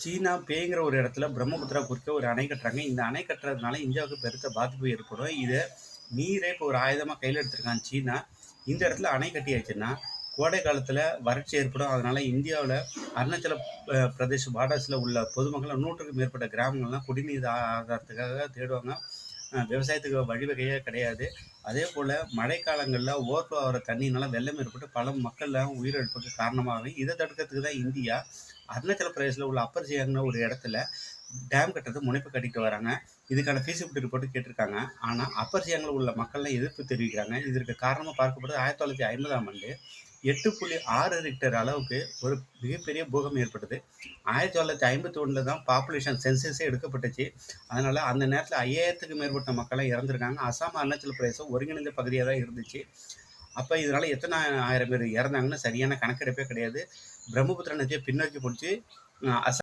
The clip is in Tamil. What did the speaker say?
சீனா பேங்கிற ஒரு இடத்துல பிரம்மபுத்திரா குறுக்க ஒரு அணை கட்டுறாங்க. இந்த அணை கட்டுறதுனால இந்தியாவுக்கு பெருத்த பாதிப்பு ஏற்படும். நீரே இப்போ ஒரு ஆயுதமா கையில எடுத்திருக்கான் சீனா. இந்த இடத்துல அணை கட்டியாச்சுன்னா, கோடை காலத்துல வறட்சி ஏற்படும். அதனால இந்தியாவுல அருணாச்சல பிரதேஷ் பார்டர்ஸ்ல உள்ள பொதுமக்கள் 100க்கும் மேற்பட்ட கிராமங்கள்லாம் குடிநீர் ஆதாரத்துக்காக தேடுவாங்க. விவசாயத்துக்கு வழிவகையே கிடையாது. அதேபோல மழைக்காலங்கள்ல ஓவர்ஃப்ளோ ஆகுற தண்ணியினால வெள்ளம் ஏற்பட்டு பல மக்கள்லாம் உயிரிழப்புக்கு காரணமாகும். இத தடுக்கிறதுக்கு தான் இந்தியா அருணாச்சல பிரதேசல உள்ள அப்பர் சியாங்னு ஒரு இடத்துல டேம் கட்டுறது முனைப்பு கட்டிட்டு வராங்க. இதுக்கான ஃபீஸிபிலிட்டி ரிப்போர்ட் கேட்டிருக்காங்க. ஆனா அப்பர் சியாங்ல உள்ள மக்கள்லாம் எதிர்ப்பு தெரிவிக்கிறாங்க. இதற்கு காரணமா பார்க்கப்படுது 1950ஆம் ஆண்டு 8.6 ரிக்டர் அளவுக்கு ஒரு மிகப்பெரிய பூகம்பம் ஏற்பட்டது. 1951ல தான் பாப்புலேஷன் சென்சஸே எடுக்கப்பட்டுச்சு. அதனால அந்த நேரத்துல 5000த்துக்கும் மேற்பட்ட மக்கள்லாம் இறந்திருக்காங்க. அசாம், அருணாச்சல பிரதேசம் ஒருங்கிணைந்த பகுதியா தான் இருந்துச்சு. அப்ப இதனால எத்தன 1000 பேர் இறந்தாங்கன்னு சரியான கணக்கெடுப்பே கிடையாது. பிரம்மபுத்திரா நதிய பின்னோக்கி போச்சு. அசாம்